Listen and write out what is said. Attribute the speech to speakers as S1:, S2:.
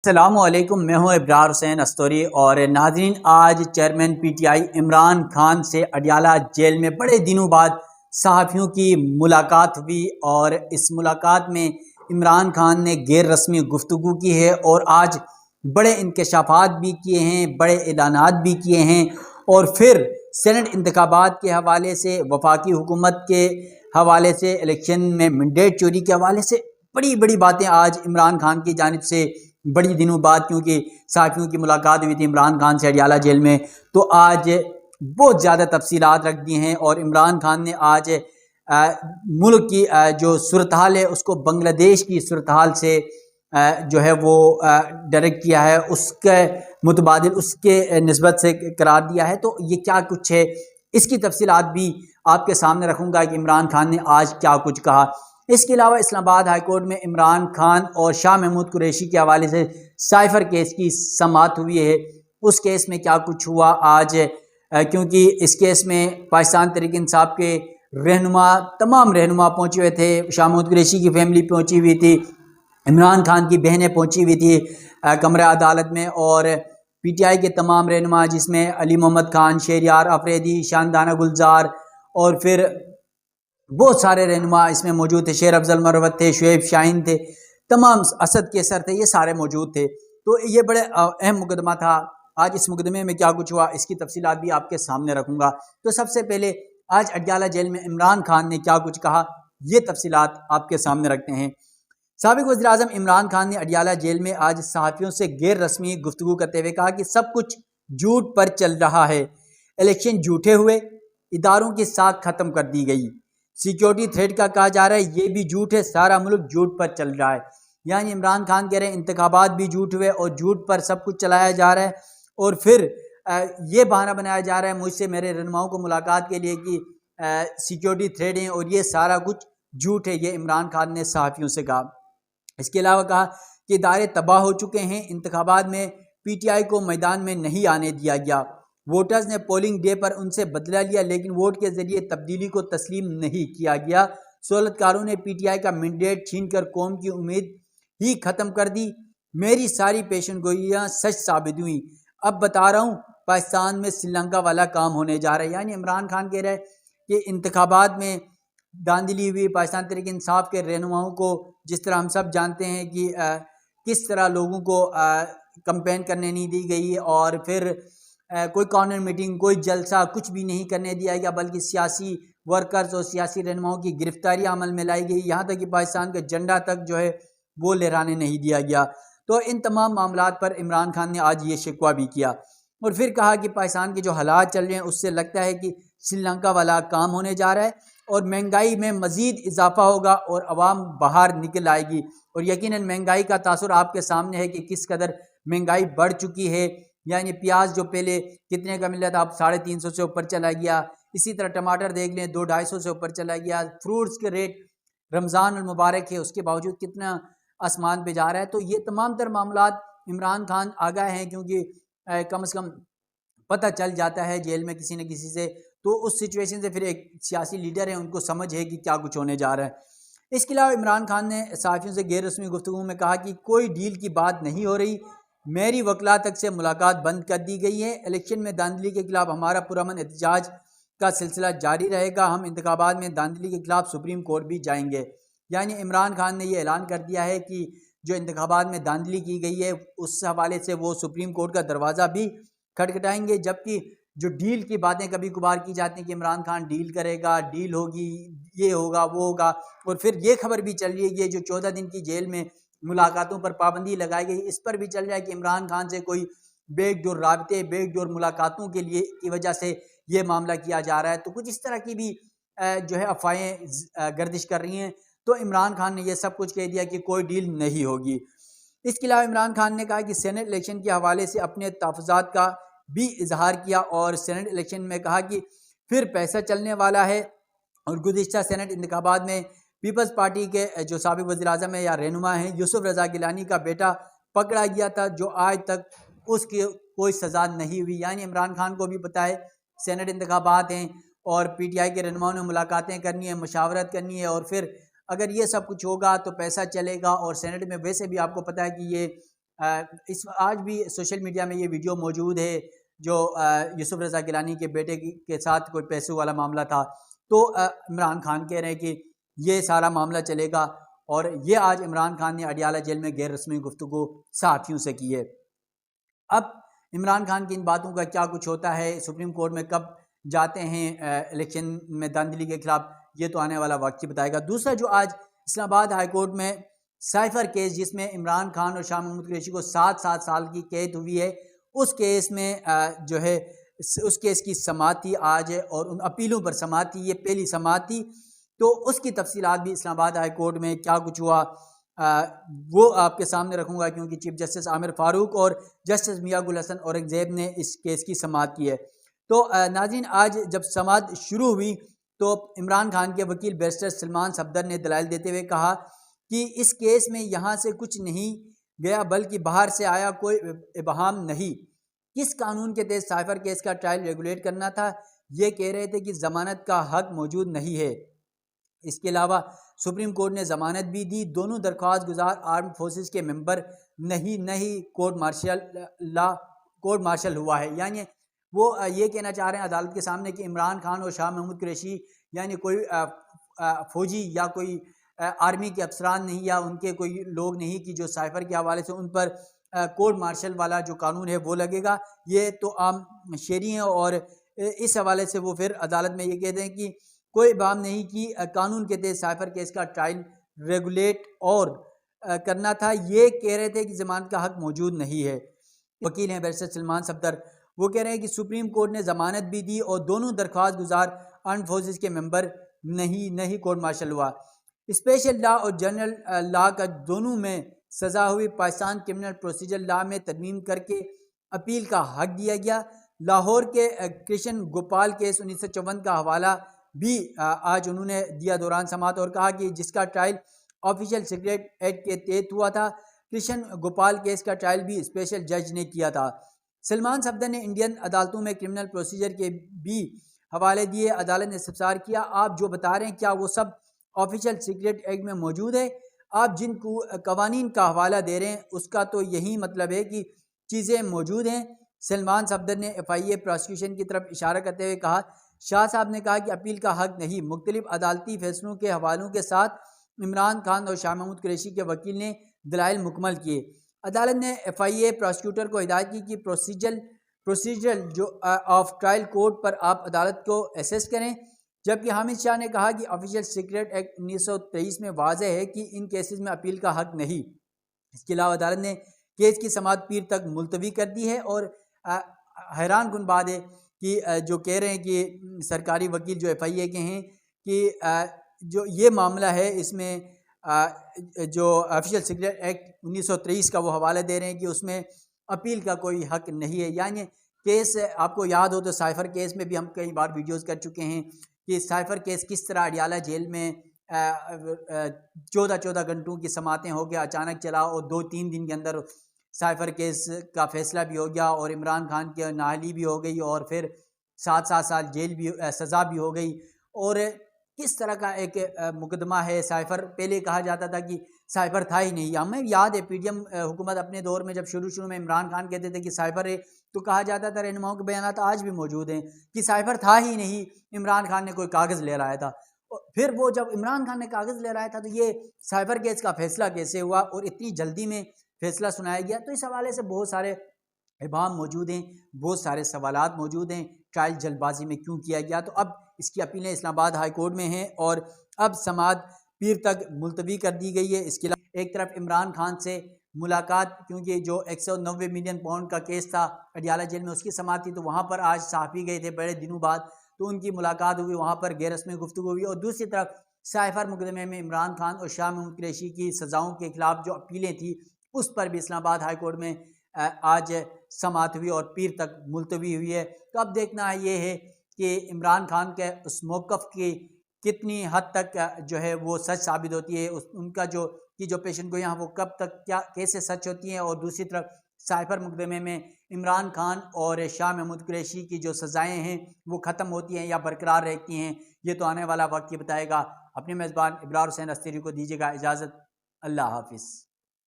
S1: अस्सलामुअलैकुम, मैं हूं इब्रार हुसैन अस्तोरी। और नाज़रीन, आज चेयरमैन पीटीआई इमरान खान से अडियाला जेल में बड़े दिनों बाद सहाफ़ियों की मुलाकात हुई और इस मुलाकात में इमरान खान ने गैर रस्मी गुफ्तगू की है और आज बड़े इंकशाफात भी किए हैं, बड़े ऐलानात भी किए हैं। और फिर सेनेट इंतखाबात के हवाले से, वफाकी हुकूमत के हवाले से, इलेक्शन में मैंडेट चोरी के हवाले से बड़ी बड़ी बातें आज इमरान खान की जानिब से बड़ी दिनों बाद, क्योंकि साथियों की मुलाकात हुई थी इमरान खान से अडियाला जेल में, तो आज बहुत ज़्यादा तफसीलात रख दी हैं। और इमरान खान ने आज मुल्क की जो सूरत हाल है उसको बांग्लादेश की सूरत हाल से जो है वो डायरेक्ट किया है, उसके मुतबादिल उसके निस्बत से करार दिया है। तो ये क्या कुछ है, इसकी तफसीलात भी आपके सामने रखूँगा कि इमरान खान ने आज क्या कुछ कहा। इसके अलावा इस्लामाबाद हाई कोर्ट में इमरान खान और शाह महमूद कुरैशी के हवाले से साइफर केस की समाअत हुई है। उस केस में क्या कुछ हुआ आज, क्योंकि इस केस में पाकिस्तान तहरीक इंसाफ के रहनुमा, तमाम रहनुमा पहुंचे हुए थे। शाह महमूद कुरैशी की फैमिली पहुंची हुई थी, इमरान खान की बहनें पहुंची हुई थी कमरा अदालत में, और पीटीआई के तमाम रहनुमा जिसमें अली मोहम्मद खान, शहरियार अफरीदी, शानदाना गुलजार और फिर बहुत सारे रहनुमा इसमें मौजूद थे। शेर अफजल मरवत थे, शुएब शाहीन थे, तमाम असद केसर थे, ये सारे मौजूद थे। तो ये बड़े अहम मुकदमा था। आज इस मुकदमे में क्या कुछ हुआ इसकी तफसीलात भी आपके सामने रखूँगा। तो सबसे पहले आज अडियाला जेल में इमरान खान ने क्या कुछ कहा, ये तफसीलात आपके सामने रखते हैं। साबिक वज़ीर-ए-आज़म इमरान खान ने अडियाला जेल में आज सहाफ़ियों से गैर रस्मी गुफ्तगू करते हुए कहा कि सब कुछ झूठ पर चल रहा है, इलेक्शन झूठे हुए, इदारों की साख ख़त्म कर दी गई, सिक्योरिटी थ्रेट का कहा जा रहा है ये भी झूठ है, सारा मुल्क झूठ पर चल रहा है। यानी इमरान खान कह रहे हैं इंतखाबात भी झूठ हुए और झूठ पर सब कुछ चलाया जा रहा है। और फिर ये बहाना बनाया जा रहा है मुझसे मेरे रहनुमाओं को मुलाकात के लिए कि सिक्योरिटी थ्रेट हैं, और ये सारा कुछ झूठ है, ये इमरान खान ने सहाफ़ियों से कहा। इसके अलावा कहा कि इदारे तबाह हो चुके हैं, इंतखाबात में पीटीआई को मैदान में नहीं आने दिया गया, वोटर्स ने पोलिंग डे पर उनसे बदला लिया लेकिन वोट के जरिए तब्दीली को तस्लीम नहीं किया गया, सहूलतकारों ने पीटीआई का मैंडेट छीनकर कौम की उम्मीद ही ख़त्म कर दी, मेरी सारी पेशन गोइयाँ सच साबित हुई, अब बता रहा हूँ पाकिस्तान में श्रीलंका वाला काम होने जा रहा है। यानी इमरान खान कह रहे हैं कि इंतखाबात में धांधली हुई, पाकिस्तान तहरीक इंसाफ के रहनुमाओं को, जिस तरह हम सब जानते हैं कि किस तरह लोगों को कंपेन करने नहीं दी गई, और फिर कोई कॉर्नर मीटिंग, कोई जलसा कुछ भी नहीं करने दिया गया, बल्कि सियासी वर्कर्स और सियासी रहनुमाओं की गिरफ्तारी अमल में लाई गई, यहाँ तक कि पाकिस्तान का झंडा तक जो है वो लहराने नहीं दिया गया। तो इन तमाम मामलात पर इमरान खान ने आज ये शिकवा भी किया और फिर कहा कि पाकिस्तान के जो हालात चल रहे हैं उससे लगता है कि श्रीलंका वाला काम होने जा रहा है और महंगाई में मज़ीद इजाफा होगा और अवाम बाहर निकल आएगी। और यकीनन महंगाई का तासुर आपके सामने है कि किस कदर महंगाई बढ़ चुकी है। यानी प्याज जो पहले कितने का मिल रहा था अब 350 से ऊपर चला गया, इसी तरह टमाटर देख लें 200-250 से ऊपर चला गया, फ्रूट्स के रेट, रमज़ान मुबारक है उसके बावजूद कितना आसमान पे जा रहा है। तो ये तमाम तर मामलात इमरान खान आगाह हैं, क्योंकि कम से कम पता चल जाता है जेल में किसी न किसी से, तो उस सिचुएशन से फिर एक सियासी लीडर है उनको समझ है कि क्या कुछ होने जा रहा है। इसके अलावा इमरान खान ने सहाफ़ियों से गैर रस्मी गुफ्तगू में कहा कि कोई डील की बात नहीं हो रही, मेरी वकला तक से मुलाकात बंद कर दी गई है, इलेक्शन में धांधली के खिलाफ हमारा पुरअमन एहतजाज का सिलसिला जारी रहेगा, हम इंतखाबात में धांधली के खिलाफ सुप्रीम कोर्ट भी जाएंगे। यानी इमरान खान ने यह ऐलान कर दिया है कि जो इंतखाबात में धांधली की गई है उस हवाले से वो सुप्रीम कोर्ट का दरवाज़ा भी खटखटाएंगे। जबकि जो डील की बातें कभी कभार की जाती हैं कि इमरान खान डील करेगा, डील होगी, ये होगा, वो होगा, और फिर ये खबर भी चल रही है कि जो 14 दिन की जेल में मुलाकातों पर पाबंदी लगाई गई, इस पर भी चल रहा है कि इमरान खान से कोई बेकडोर राबते, बेकडोर मुलाकातों के लिए की वजह से ये मामला किया जा रहा है। तो कुछ इस तरह की भी जो है अफवाहें गर्दिश कर रही हैं। तो इमरान खान ने यह सब कुछ कह दिया कि कोई डील नहीं होगी। इसके अलावा इमरान खान ने कहा कि सेनेट इलेक्शन के हवाले से अपने तहफ़्फ़ुज़ात का भी इजहार किया और सेनेट इलेक्शन में कहा कि फिर पैसा चलने वाला है, और गुज़िश्ता सेनेट इंतखाबात में पीपल्स पार्टी के जो साबिक़ वज़ीर-ए-आज़म है या रहनुमा हैं यूसुफ रज़ा गिलानी का बेटा पकड़ा गया था, जो आज तक उसकी कोई सज़ा नहीं हुई। यानी इमरान खान को भी पता है सेनेट इंतखाबात हैं और पीटीआई के रहनुमाओं ने मुलाकातें करनी है, मशावरत करनी है, और फिर अगर ये सब कुछ होगा तो पैसा चलेगा। और सेनेट में वैसे भी आपको पता है कि ये इस आज भी सोशल मीडिया में ये वीडियो मौजूद है जो यूसुफ रज़ा गिलानी के बेटे के साथ कोई पैसों वाला मामला था। तो इमरान खान कह रहे हैं कि ये सारा मामला चलेगा, और ये आज इमरान खान ने अडियाला जेल में गैर रस्मी गुफ्तगू सहाफ़ियों से की है। अब इमरान खान की इन बातों का क्या कुछ होता है, सुप्रीम कोर्ट में कब जाते हैं इलेक्शन में धांधली के खिलाफ, ये तो आने वाला वक्त ही बताएगा। दूसरा जो आज इस्लामाबाद हाई कोर्ट में साइफर केस जिसमें इमरान खान और शाह महमूद कुरैशी को 7-7 साल की कैद हुई है, उस केस में जो है उस केस की समाअत थी आज, और उन अपीलों पर समाअत थी, ये पहली समाअत थी। तो उसकी तफसीलात भी इस्लामाबाद हाई कोर्ट में क्या कुछ हुआ वो आपके सामने रखूँगा, क्योंकि चीफ जस्टिस आमिर फ़ारूक और जस्टिस मियां गुल हसन औरंगज़ेब ने इस केस की समाअत की है। तो नाज़रीन, आज जब समाअत शुरू हुई तो इमरान खान के वकील बैरिस्टर सलमान सफदर ने दलाइल देते हुए कहा कि इस केस में यहाँ से कुछ नहीं गया, बल्कि बाहर से आया कोई इबहाम नहीं। किस कानून के तहत साइफर केस का ट्रायल रेगुलेट करना था, ये कह रहे थे कि ज़मानत का हक मौजूद नहीं है। इसके अलावा सुप्रीम कोर्ट ने ज़मानत भी दी। दोनों दरख्वास्त गुजार आर्म फोर्सेस के मेंबर नहीं कोर्ट मार्शल हुआ है। यानी वो ये कहना चाह रहे हैं अदालत के सामने कि इमरान खान और शाह महमूद कुरैशी यानी कोई फ़ौजी या कोई आर्मी के अफसरान नहीं, या उनके कोई लोग नहीं कि जो साइफर के हवाले से उन पर कोर्ट मार्शल वाला जो कानून है वो लगेगा। ये तो आम शेरी हैं, और इस हवाले से वो फिर अदालत में ये कहते हैं कि कोई बाम नहीं कि कानून के तहत साइफर केस का ट्रायल रेगुलेट और करना था। ये कह रहे थे कि ज़मानत का हक मौजूद नहीं है। वकील हैं बैरिस्टर सलमान सफदर, वो कह रहे हैं कि सुप्रीम कोर्ट ने ज़मानत भी दी और दोनों दरख्वास्त गुजार आर्म फोर्सेस के मेंबर नहीं कोर्ट मार्शल हुआ। स्पेशल लॉ और जनरल लॉ का दोनों में सज़ा हुई। पाकिस्तान क्रिमिनल प्रोसीजर लॉ में तरमीम करके अपील का हक दिया गया। लाहौर के कृष्ण गोपाल केस 1954 का हवाला भी आज उन्होंने दिया दौरान समाअत, और कहा कि जिसका ट्रायल ऑफिशियल सीक्रेट एक्ट के तहत हुआ था। कृष्ण गोपाल केस का ट्रायल भी स्पेशल जज ने किया था। सलमान सफदर ने इंडियन अदालतों में क्रिमिनल प्रोसीजर के भी हवाले दिए। अदालत ने इस्तफसार किया, आप जो बता रहे हैं क्या वो सब ऑफिशियल सीक्रेट एक्ट में मौजूद है? आप जिन कवानीन का हवाला दे रहे हैं उसका तो यही मतलब है कि चीज़ें मौजूद हैं। सलमान सफदर ने FIA प्रोसिक्यूशन की तरफ इशारा करते हुए कहा, शाह साहब ने कहा कि अपील का हक नहीं। मुख्तलिफ अदालती फैसलों के हवालों के साथ इमरान खान और शाह महमूद कुरैशी के वकील ने दलाइल मुकम्मल किए। अदालत ने FIA प्रोसिक्यूटर को हिदायत की कि प्रोसीजर जो ऑफ ट्रायल कोर्ट पर आप अदालत को एसेस करें। जबकि हामिद शाह ने कहा कि ऑफिशियल सीक्रेट एक्ट 1923 में वाज़ेह है कि इन केसेस में अपील का हक नहीं। इसके अलावा अदालत ने केस की समाअत पीर तक मुलतवी कर दी है। और हैरान कुन बात है कि जो कह रहे हैं कि सरकारी वकील जो FIA के हैं कि जो ये मामला है इसमें जो ऑफिशियल सीक्रेट एक्ट 1923 का वो हवाला दे रहे हैं कि उसमें अपील का कोई हक नहीं है। यानी केस आपको याद हो तो साइफर केस में भी हम कई बार वीडियोस कर चुके हैं कि साइफर केस किस तरह अडियाला जेल में 14 घंटों की समातें हो गया, अचानक चला, और 2-3 दिन के अंदर साइफर केस का फैसला भी हो गया और इमरान खान की नाअहली भी हो गई, और फिर 7-7 साल जेल भी सज़ा भी हो गई। और किस तरह का एक मुकदमा है साइफर। पहले कहा जाता था कि साइफर था ही नहीं। हमें याद है PDM हुकूमत अपने दौर में जब शुरू में इमरान खान कहते थे कि साइफर है, तो कहा जाता था, रहनुमाओं के बयान आज भी मौजूद हैं कि साइफर था ही नहीं, इमरान खान ने कोई कागज़ ले रहा था। फिर वो जब इमरान खान ने कागज़ ले रहा था तो ये साइफर केस का फैसला कैसे हुआ और इतनी जल्दी में फैसला सुनाया गया। तो इस हवाले से बहुत सारे इबाम मौजूद हैं, बहुत सारे सवालात मौजूद हैं, ट्रायल जल्दबाजी में क्यों किया गया। तो अब इसकी अपीलें इस्लामाबाद हाई कोर्ट में हैं और अब समाअत पीर तक मुलतवी कर दी गई है। इसके अलावा एक तरफ इमरान खान से मुलाकात, क्योंकि जो 190 मिलियन पाउंड का केस था अडियाला जेल में उसकी समाअत थी, तो वहाँ पर आज सहाफ़ी गए थे बड़े दिनों बाद, तो उनकी मुलाकात हुई, वहाँ पर गैर रस्मी गुफ्तगू हुई। और दूसरी तरफ साइफर मुकदमे में इमरान खान और शाह महमूद कुरैशी की सज़ाओं के खिलाफ जो अपीलें थी उस पर भी इस्लामाबाद हाई कोर्ट में आज समाअत हुई और पीर तक मुलतवी हुई है। तो अब देखना ये है कि इमरान खान के उस मौक़िफ़ की कितनी हद तक जो है वो सच साबित होती है, उनका जो पेशन गोइयाँ वो कब तक क्या कैसे सच होती हैं। और दूसरी तरफ साइफर मुकदमे में इमरान खान और शाह महमूद कुरैशी की जो सज़ाएँ हैं वो ख़त्म होती हैं या बरकरार रहती हैं, ये तो आने वाला वक्त ही बताएगा। अपने मेज़बान इब्रार हुसैन अस्तिरी को दीजिएगा इजाज़त। अल्लाह हाफ़िज़।